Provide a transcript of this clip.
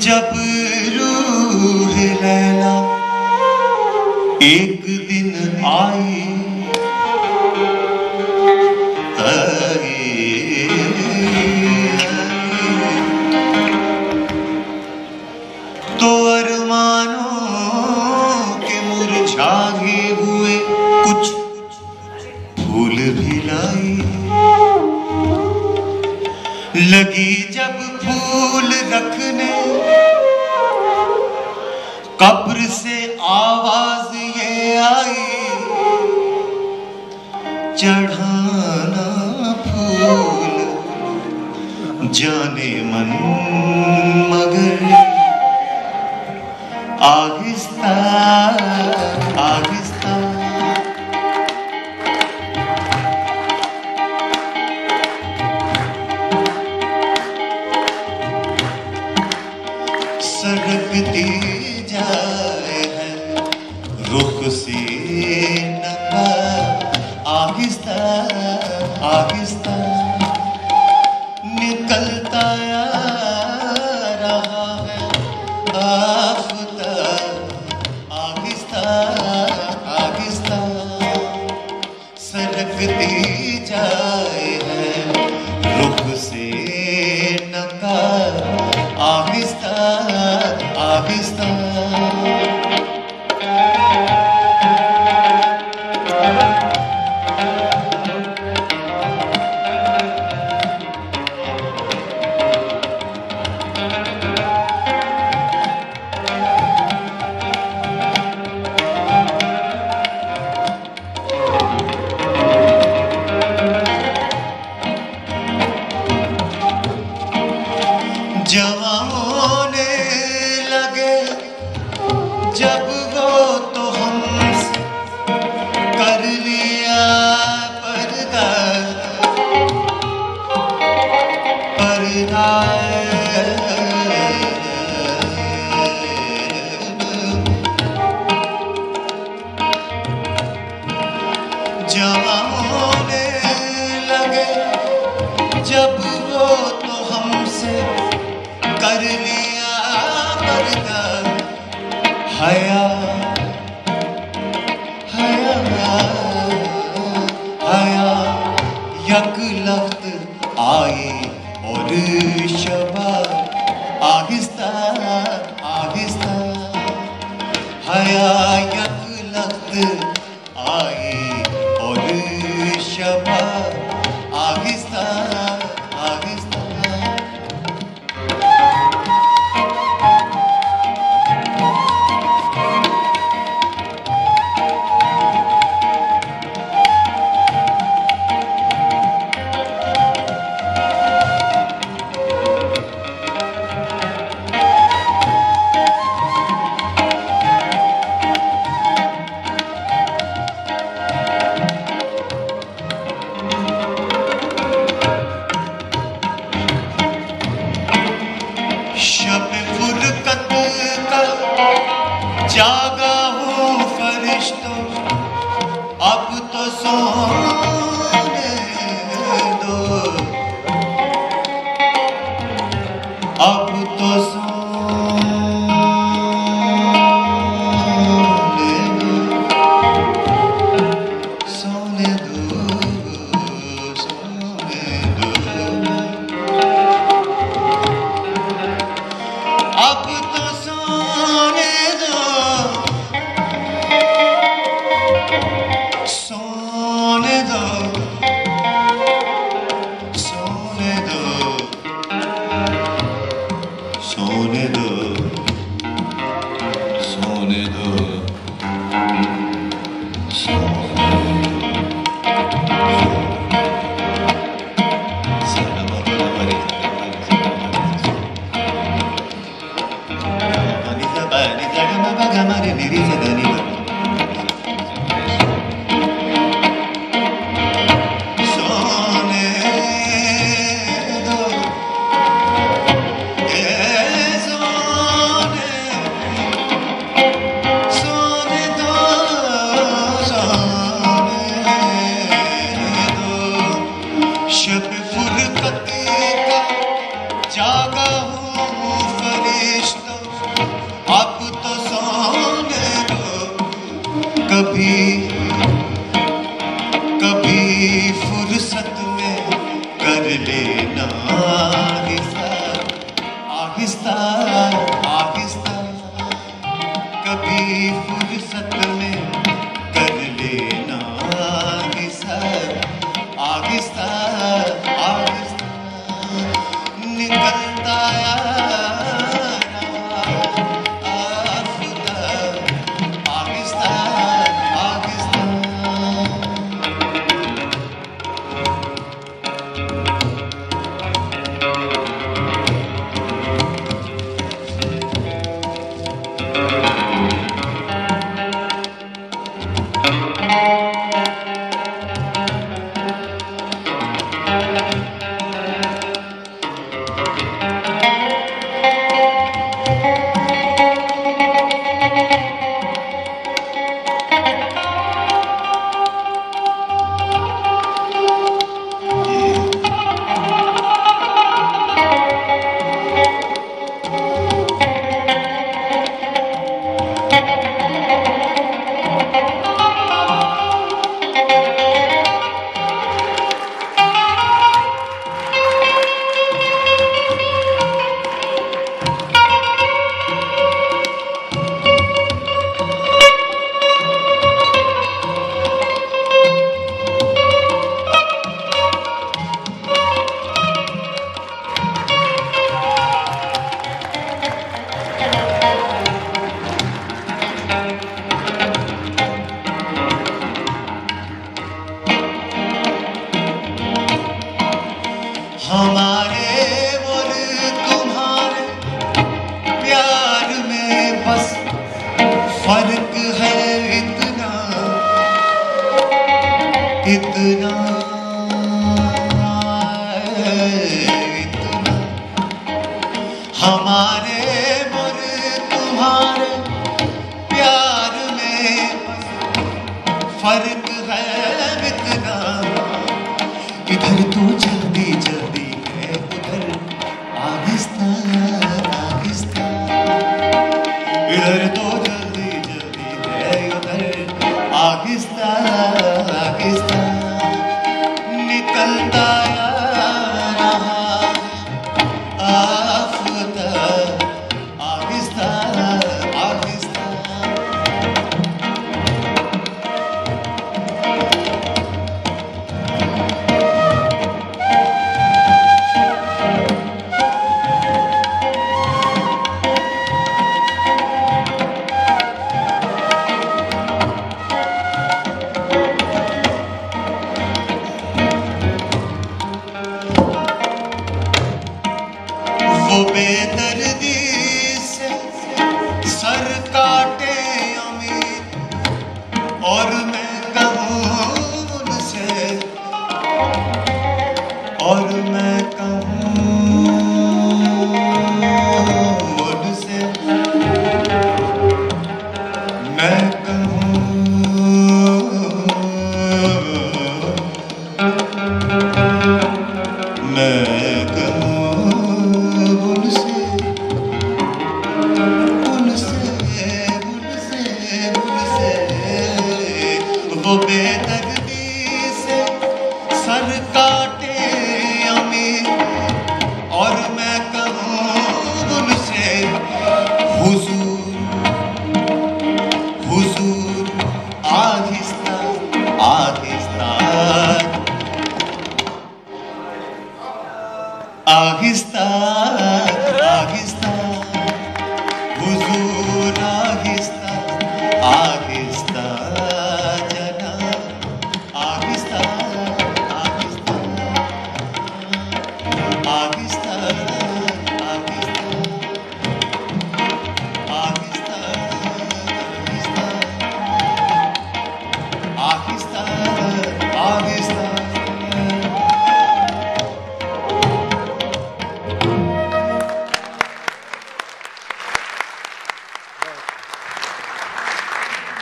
जब रूह लैला एक दिन आई तो अरमानों के मुरझाए हुए कुछ फूल भी लाई। लगी जब फूल रखने कब्र से आवाज ये आई, चढ़ाना फूल जाने मन मगर आहिस्ता आहिस्ता। सरकती जाए है रुख से नका, आहिस्ता आहिस्ता निकलता रहा है आफताब, आहिस्ता आहिस्ता सरकती जाए है रुख से नका, आहिस्ता आहिस्ता। जवा होने लगे जब वो तो हमसे कर लिया पर्दा पर्दा। जवा होने लगे जब वो तो हमसे कर लिया पर्दा, हया हया हया यक लख्त आए और शबा, आहिस्ता आहिस्ता हया यक लख्त आए और शबा, आहिस्ता आहिस्ता। कर लेना आहिस्ता आहिस्ता, कभी फुर्सत में कर लेना आहिस्ता आहिस्ता, निकलता हमारे और तुम्हारे प्यार में बस फर्क है इतना इतना इतना, हमारे और तुम्हारे प्यार में बस फर्क है इतना, इधर तो जल्दी जल्दी है, उधर आहिस्ता आहिस्ता, इधर तो जल्दी जल्दी है, उधर आहिस्ता आहिस्ता, निकलता रहा आफताब आहिस्ता आहिस्ता। वो बेदर्दी से सर काटे अमीर, और मैं कहूँ उनसे, और मैं कहूँ उनसे, मैं कहूँ मैं कहूँ वो बेदर्दी से सर काटे अमीर, और मैं कहूँ उनसे हुजूर हुजूर आहिस्ता आहिस्ता आहिस्ता